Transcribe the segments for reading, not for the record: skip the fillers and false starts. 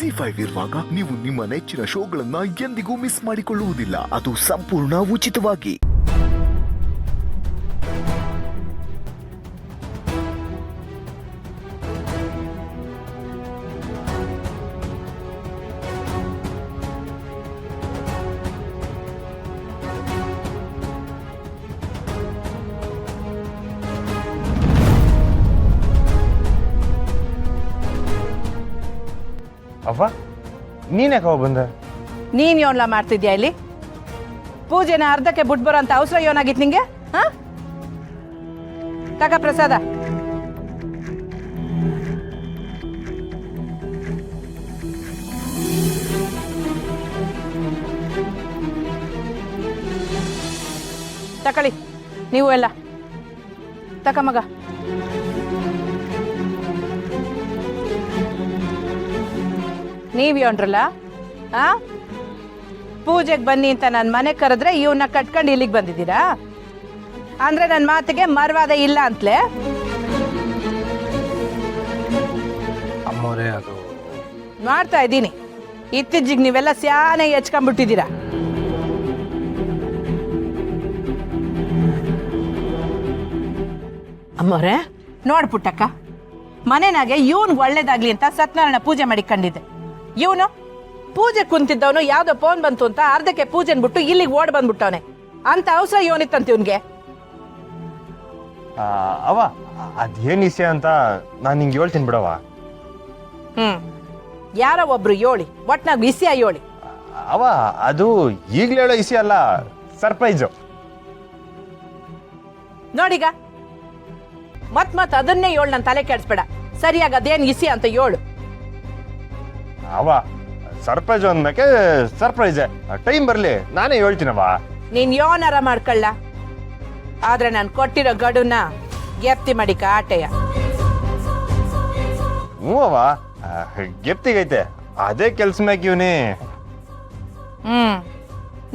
ZEE5 ಇರುವಾಗ ನೀವು ನಿಮ್ಮ ನೆಚ್ಚಿನ ಶೋಗಳನ್ನ ಎಂದಿಗೂ ಮಿಸ್ ಮಾಡಿಕೊಳ್ಳುವುದಿಲ್ಲ. ಅದು ಸಂಪೂರ್ಣ ಉಚಿತವಾಗಿ. ಅವ್ವ ನೀನ್ಯಾಕವ ಬಂದ? ನೀನ್ ಯೋನ್ಲ ಮಾಡ್ತಿದ್ಯಾ ಇಲ್ಲಿ? ಪೂಜೆನ ಅರ್ಧಕ್ಕೆ ಬಿಟ್ಟು ಬರೋ ಅಂತ ಅವಸರ ಯೋನಾಗಿತ್ತು ನಿಂಗೆ? ಹಾ ತಗ ಪ್ರಸಾದ. ತಕಳಿ ನೀವು ಎಲ್ಲ ತಕ ಮಗ. ನೀವ್ಯೋನ್ರಲ್ಲ ಆ ಪೂಜೆಗೆ ಬನ್ನಿ ಅಂತ ನನ್ನ ಮನೆ ಕರೆದ್ರೆ ಇವನ್ನ ಕಟ್ಕೊಂಡು ಇಲ್ಲಿಗೆ ಬಂದಿದ್ದೀರಾ ಅಂದ್ರೆ ನನ್ನ ಮಾತಿಗೆ ಮರವಾದ ಇಲ್ಲ ಅಂತಲೇ? ಅಮ್ಮೋರೇ ಅದು ಮಾಡ್ತಾ ಇದ್ದೀನಿ. ಇತ್ತೀಚಿಗೆ ನೀವೆಲ್ಲ ಸ್ಯಾನೆ ಹೆಚ್ಕೊಂಡ್ಬಿಟ್ಟಿದ್ದೀರಾ. ಅಮ್ಮೋರೆ ನೋಡ್ಪುಟ್ಟಕ್ಕ, ಮನೆನಾಗೆ ಇವನ್ಗೆ ಒಳ್ಳೇದಾಗ್ಲಿ ಅಂತ ಸತ್ಯನಾರಾಯಣ ಪೂಜೆ ಮಾಡಿಕೊಂಡಿದ್ದೆ. ಇವನು ಪೂಜೆ ಕುಂತಿದ್ದವನು ಯಾವ್ದೋ ಫೋನ್ ಬಂತು ಅಂತ ಅರ್ಧಕ್ಕೆ ಪೂಜೆನ್ ಬಿಟ್ಟು ಇಲ್ಲಿಗೆ ಓಡ್ ಬಂದ್ಬಿಟ್ಟವನೆ. ಅಂತ ಅವಸರ ಇವನಿತ್ತಂತ ಇವನ್ಗೆ. ಅವ ಅದೇನ್ ವಿಷಯ ಅಂತ ನಾನು ನಿಂಗೆ ಹೇಳ್ತೀನಿ ಬಿಡವ. ಯಾರೋ ಒಬ್ರು ಯೋಳಿ ಒಟ್ನಾಗ ವಿಷಯ ಯೋಳಿ. ಅವ ಅದು ಈಗ್ಲೇ ಹೇಳೋ ವಿಷಯ ಅಲ್ಲ, ಸರ್ಪ್ರೈಸು. ನೋಡಿಗ ಮತ್ ಅದನ್ನೇ ಯೋಳು ನನ್ನ ತಲೆ ಕೆಡಿಸ್ಬೇಡ. ಸರಿಯಾಗಿ ಅದೇನ್ ವಿಷಯ ಅಂತ ಯೋಳು. ಅವ ಸರ್ಪ್ರೈಸ್ ಅಂದಕ್ಕೆ ಸರ್ಪ್ರೈಸೇ, ಟೈಮ್ ಬರ್ಲಿ ನಾನೇ ಹೇಳ್ತೀನವ. ನೀನ್ ಯೋನಾರ ಮಾಡ್ಕೊಳ್ಳ, ಆದ್ರೆ ನಾನು ಕೊಟ್ಟಿರೋ ಗಡುನ ಗೆಪ್ತಿ ಮಾಡಿಕ ಆಟೆಯ. ಹ್ಞೂ ಅವ ಗೆಪ್ತಿಗೈತೆ, ಅದೇ ಕೆಲ್ಸ ಮ್ಯಾಗ ಇವನೇ.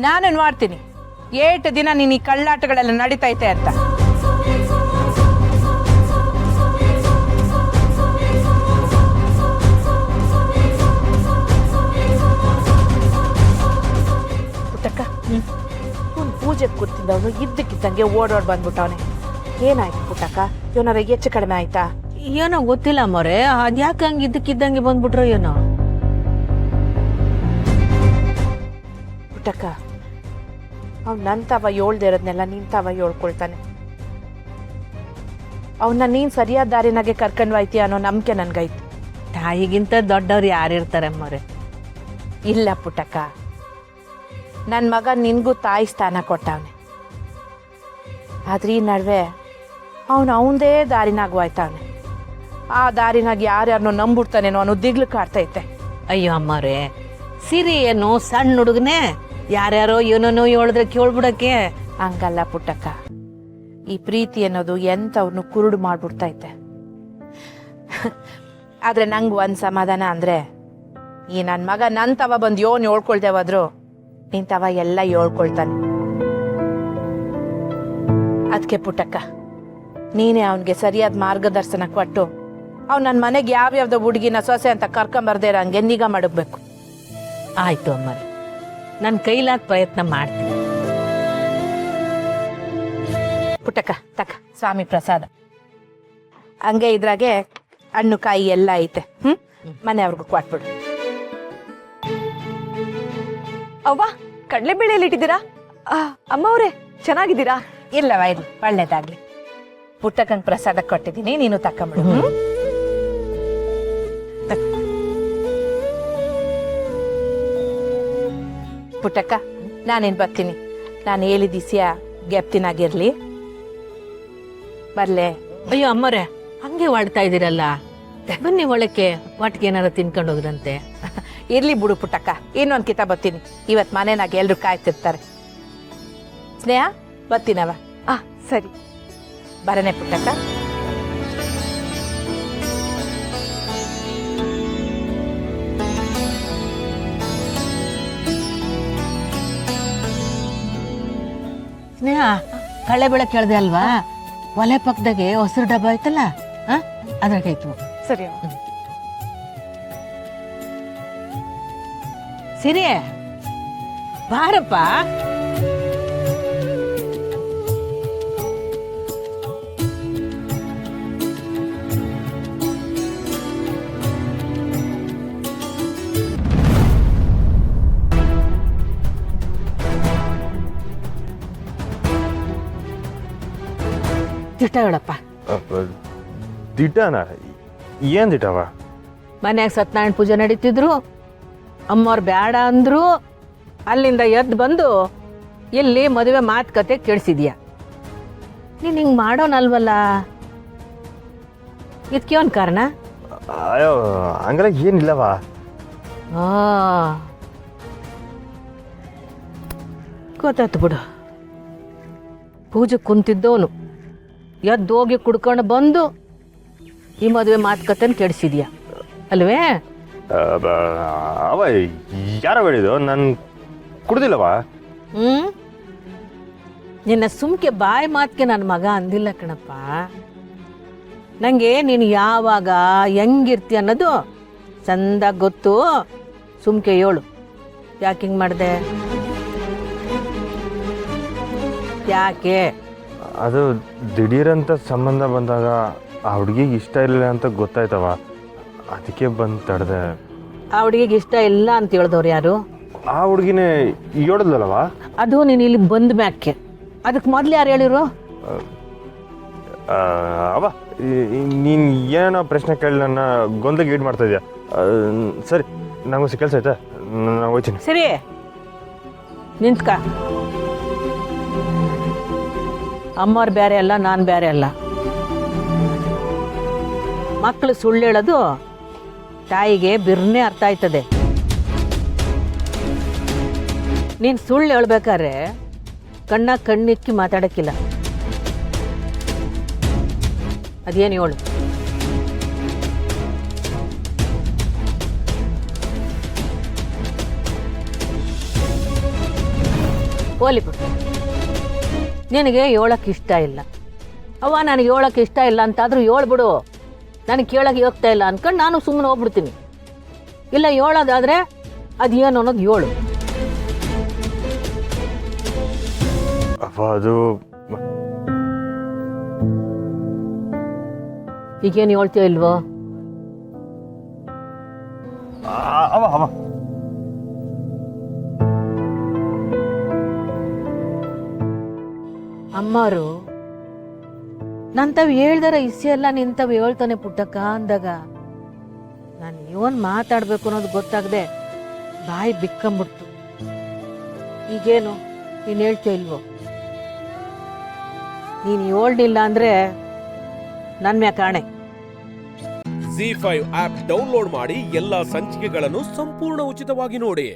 ನಾನು ಮಾಡ್ತೀನಿ 8 ದಿನ ನೀನ್ ಈ ಕಳ್ಳಾಟಗಳೆಲ್ಲ ನಡೀತೈತೆ ಅಂತ. ಪೂಜೆ ಕೂತಿದ್ದವನು ಇದ್ದಕ್ಕಿದ್ದಂಗೆ ಓಡೋಡ್ ಬಂದ್ಬಿಟ್ಟವನೆ. ಏನಾಯ್ತು ಪುಟ್ಟಕ್ಕ? ಇವನಾರ ಹೆಚ್ಚು ಕಡಿಮೆ ಆಯ್ತಾ? ಏನೋ ಗೊತ್ತಿಲ್ಲ ಮೊರೆ, ಅದ್ಯಾಕೆ ಹಂಗೆ ಇದ್ದಕ್ಕಿದ್ದಂಗೆ ಬಂದ್ಬಿಟ್ರೋ ಏನೋ. ಪುಟ್ಟಕ್ಕ, ಅವ್ನು ನನ್ನ ತವ ಹೇಳ್ದೆ ಇರೋದ್ನೆಲ್ಲ ನೀನ್ ತವ ಹೇಳ್ಕೊಳ್ತಾನೆ. ಅವನ್ನ ನೀನ್ ಸರಿಯಾದ ದಾರಿನಾಗೆ ಕರ್ಕೊಂಡು ಹೋಯ್ತೀಯ ಅನ್ನೋ ನಂಬಿಕೆ ನನ್ಗೈತಿ. ತಾಯಿಗಿಂತ ದೊಡ್ಡವ್ರು ಯಾರಿರ್ತಾರೆ ಮೊರೆ? ಇಲ್ಲ ಪುಟ್ಟಕ್ಕ, ನನ್ನ ಮಗ ನಿನ್ಗೂ ತಾಯಿ ಸ್ಥಾನ ಕೊಟ್ಟವನೆ. ಆದ್ರೆ ಈ ನಡುವೆ ಅವನದೇ ದಾರಿನಾಗ ಹೋಯ್ತಾವನೆ. ಆ ದಾರಿನಾಗ ಯಾರ್ಯಾರನ್ನೋ ನಂಬಿಡ್ತಾನೇನೋ ಅನ್ನೋ ದಿಗ್ಲು ಕಾಡ್ತೈತೆ. ಅಯ್ಯೋ ಅಮ್ಮವ್ರೆ, ಸಿರಿ ಏನು ಸಣ್ಣ ಹುಡುಗನೇ, ಯಾರ್ಯಾರೋ ಏನೋ ಹೇಳಿದ್ರೆ ಕೇಳ್ಬಿಡಕ್ಕೆ. ಹಂಗಲ್ಲ ಪುಟ್ಟಕ್ಕ, ಈ ಪ್ರೀತಿ ಅನ್ನೋದು ಎಂಥವ್ನು ಕುರುಡು ಮಾಡ್ಬಿಡ್ತೈತೆ. ಆದ್ರೆ ನಂಗೆ ಒಂದ್ ಸಮಾಧಾನ ಅಂದ್ರೆ, ಈ ನನ್ನ ಮಗ ನನ್ನ ತವ ಬಂದು ಯೋನ್ ಹೇಳ್ಕೊಳ್ದೆ ಹೋದ್ರು ನಿನ್ ತವ ಎಲ್ಲ ಹೇಳ್ಕೊಳ್ತಾನೆ. ಅದಕ್ಕೆ ಪುಟ್ಟಕ್ಕ, ನೀನೇ ಅವನಿಗೆ ಸರಿಯಾದ ಮಾರ್ಗದರ್ಶನ ಕೊಟ್ಟು ಅವ್ನು ನನ್ನ ಮನೆಗೆ ಯಾವ್ಯಾವ್ದೋ ಹುಡುಗಿನ ಸೊಸೆ ಅಂತ ಕರ್ಕೊಂಬರ್ದೇ ಇರಂಗೆ ನಿಗಾ ಮಾಡಬೇಕು. ಆಯ್ತು ಅಮ್ಮರೆ, ನನ್ನ ಕೈಲಾದ ಪ್ರಯತ್ನ ಮಾಡ್ತೀನಿ. ಪುಟ್ಟಕ್ಕ ತಕ್ಕ ಸ್ವಾಮಿ ಪ್ರಸಾದ. ಹಂಗೆ ಇದ್ರಾಗೆ ಹಣ್ಣು ಕಾಯಿ ಎಲ್ಲ ಐತೆ. ಮನೆಯವ್ರಿಗೂ ಕೊಟ್ಬಿಡು. ಅವ್ವ, ಕಡಲೆಬೇಳೆಯಲ್ಲಿ ಇಟ್ಟಿದ್ದೀರಾ? ಅಮ್ಮ ಅವರೇ, ಚೆನ್ನಾಗಿದ್ದೀರಾ? ಇಲ್ಲವ, ಇದು ಒಳ್ಳೇದಾಗ್ಲಿ. ಪುಟ್ಟಕ್ಕಂಗೆ ಪ್ರಸಾದ ಕೊಟ್ಟಿದ್ದೀನಿ, ನೀನು ತಕೊಂಬಿಡು. ಪುಟ್ಟಕ್ಕ, ನಾನೇನು ಬರ್ತೀನಿ. ನಾನು ಹೇಳಿದಿಸಿಯ ಗೆಪ್ತಿನಾಗಿರ್ಲಿ. ಬರ್ಲೆ? ಅಯ್ಯೋ ಅಮ್ಮರೆ, ಹಂಗೆ ಮಾಡ್ತಾ ಇದ್ದೀರಲ್ಲ, ಬನ್ನಿ ಒಳಕ್ಕೆ, ಒಟ್ಟಿಗೆ ಏನಾರ ತಿನ್ಕೊಂಡು ಹೋಗ್ರಂತೆ. ಇರ್ಲಿ ಬಿಡು ಪುಟ್ಟಕ್ಕ, ಇನ್ನೊಂದು ಕಿತ ಬರ್ತೀನಿ. ಇವತ್ತು ಮನೆನಾಗ ಎಲ್ರು ಕಾಯ್ತಿರ್ತಾರೆ. ಸ್ನೇಹ, ಬರ್ತೀನವ. ಸರಿ, ಬರನೆ ಪುಟ್ಟಕ್ಕ. ಸ್ನೇಹ, ಕಳೆ ಬೆಳೆ ಕೇಳ್ದೆ ಅಲ್ವಾ? ಒಲೆ ಪಕ್ಕದಾಗೆ ಹಸಿರು ಡಬ್ಬ ಐತಲ್ಲ, ಅದ್ರಾಗೈತು. ಸರಿ. ಸಿರಿ ಬಾರಪ್ಪ. ದಿಟ ಹೇಳಪ್ಪ. ದಿಟ್ಟನ ಏನ್ ದಿಟ್ಟವ? ಮನ್ಯಾಗ ಸತ್ಯನಾರಾಯಣ ಪೂಜೆ ನಡೀತಿದ್ರು, ಅಮ್ಮವ್ರು ಬೇಡ ಅಂದ್ರು, ಅಲ್ಲಿಂದ ಎದ್ದು ಬಂದು ಇಲ್ಲಿ ಮದುವೆ ಮಾತುಕತೆ ಕೇಳಿಸಿದ್ಯಾ. ನೀನು ಹಿಂಗೆ ಮಾಡೋನಲ್ವಲ್ಲ, ಇದಕ್ಕೆ ಒಂದು ಕಾರಣ? ಅಯ್ಯೋ ಹಂಗಲ್ಲ ಏನಿಲ್ಲವ. ಆ ಗೊತ್ತಾಯ್ತು ಬಿಡು. ಪೂಜೆ ಕುಂತಿದ್ದವನು ಎದ್ದು ಹೋಗಿ ಕುಡ್ಕೊಂಡು ಬಂದು ಈ ಮದುವೆ ಮಾತುಕತೆನ ಕೆಡಿಸಿದ್ಯಾ ಅಲ್ವೇ? ಅವ ಯಾರ ಹೇಳಿದ್ದು? ನಾನು ಕುಡ್ದಿಲ್ಲವ. ನಿನ್ನ ಸುಮ್ಕೆ ಬಾಯಿ ಮಾತಿಗೆ ನನ್ನ ಮಗ ಅಂದಿಲ್ಲ ಕಣಪ್ಪ. ನನಗೆ ನೀನು ಯಾವಾಗ ಹೆಂಗಿರ್ತಿ ಅನ್ನೋದು ಚಂದಾಗಿ ಗೊತ್ತು. ಸುಮ್ಕೆ ಹೇಳು, ಯಾಕೆ ಹಿಂಗೆ ಮಾಡಿದೆ? ಯಾಕೆ? ಅದು ದಿಢೀರಂತ ಸಂಬಂಧ ಬಂದಾಗ ಆ ಹುಡುಗಿಗೆ ಇಷ್ಟ ಇರಲಿಲ್ಲ ಅಂತ ಗೊತ್ತಾಯ್ತವ, ಅದಕ್ಕೆ ಬಂದು ತಡೆದೆ. ಆ ಹುಡುಗಿಗೆ ಇಷ್ಟ ಇಲ್ಲ ಅಂತ ಹೇಳ್ದವ್ರು ಯಾರು? ಆ ಹುಡುಗಿನೇ ಹೇಳಿದ್ಲವ. ಅದು ನೀನು ಇಲ್ಲಿ ಬಂದ ಮ್ಯಾಕೆ, ಅದಕ್ಕೆ ಮೊದಲು ಯಾರು ಹೇಳಿರು? ಅವ ನೀನು ಏನೋ ಪ್ರಶ್ನೆ ಕೇಳಿ ನನ್ನ ಗೊಂದಲಿಗೆ ಈಡು ಮಾಡ್ತಾ ಇದೆಯಾ? ಸರಿ, ನಂಗೆ ಕೆಲಸ ಆಯ್ತಾ, ನಾನು ಹೋಗ್ತೀನಿ. ಸರಿ ನಿಂತ್ಕ. ಅಮ್ಮವ್ರು ಬೇರೆ ಅಲ್ಲ, ನಾನು ಬೇರೆ ಅಲ್ಲ. ಮಕ್ಕಳು ಸುಳ್ಳು ಹೇಳೋದು ತಾಯಿಗೆ ಬಿರ್ನೆ ಅರ್ಥ ಆಯ್ತದೆ. ನೀನು ಸುಳ್ಳು ಹೇಳ್ಬೇಕಾದ್ರೆ ಕಣ್ಣಿಕ್ಕಿ ಮಾತಾಡೋಕ್ಕಿಲ್ಲ. ಅದೇನು ಹೇಳು? ಹೋಲಿ ಬಿಡು. ನಿನಗೆ ಹೇಳೋಕೆ ಇಷ್ಟ ಇಲ್ಲ. ಅವ್ವ ನನಗೆ ಹೇಳೋಕೆ ಇಷ್ಟ ಇಲ್ಲ ಅಂತಾದರೂ ಹೇಳ್ಬಿಡು. ನನಗೆ ಕೇಳೋಕೆ ಹೋಗ್ತಾ ಇಲ್ಲ ಅಂದ್ಕೊಂಡು ನಾನು ಸುಮ್ಮನೆ ಹೋಗ್ಬಿಡ್ತೀನಿ. ಇಲ್ಲ ಹೇಳೋದಾದರೆ ಅದೇನು ಅನ್ನೋದು ಹೇಳು. ಅದು ಈಗೇನು ಹೇಳ್ತೀಯೋ ಇಲ್ವೋ? ಅವ ಅವ ಅಮ್ಮವರು ನಂತವ್ ಹೇಳ್ದಾರ ಇಸ್ಸೆಲ್ಲ ನಿಂತವ್ ಹೇಳ್ತಾನೆ ಪುಟ್ಟಕ್ಕ ಅಂದಾಗ ನಾನು ಇವನ್ ಮಾತಾಡ್ಬೇಕು ಅನ್ನೋದು ಗೊತ್ತಾಗದೆ ಬಾಯಿ ಬಿಕ್ಕಂಬಿಡ್ತು. ಈಗೇನು ನೀನು ಹೇಳ್ತೀಯೋ ಇಲ್ವೋ? ನೀನು ಹೇಳ್ಲಿಲ್ಲ ಅಂದ್ರೆ ನನ್ನ ಮ್ಯಾಕ್ ಆಣೆ. ZEE5 ಆಪ್ ಡೌನ್ಲೋಡ್ ಮಾಡಿ ಎಲ್ಲಾ ಸಂಚಿಕೆಗಳನ್ನು ಸಂಪೂರ್ಣ ಉಚಿತವಾಗಿ ನೋಡಿ.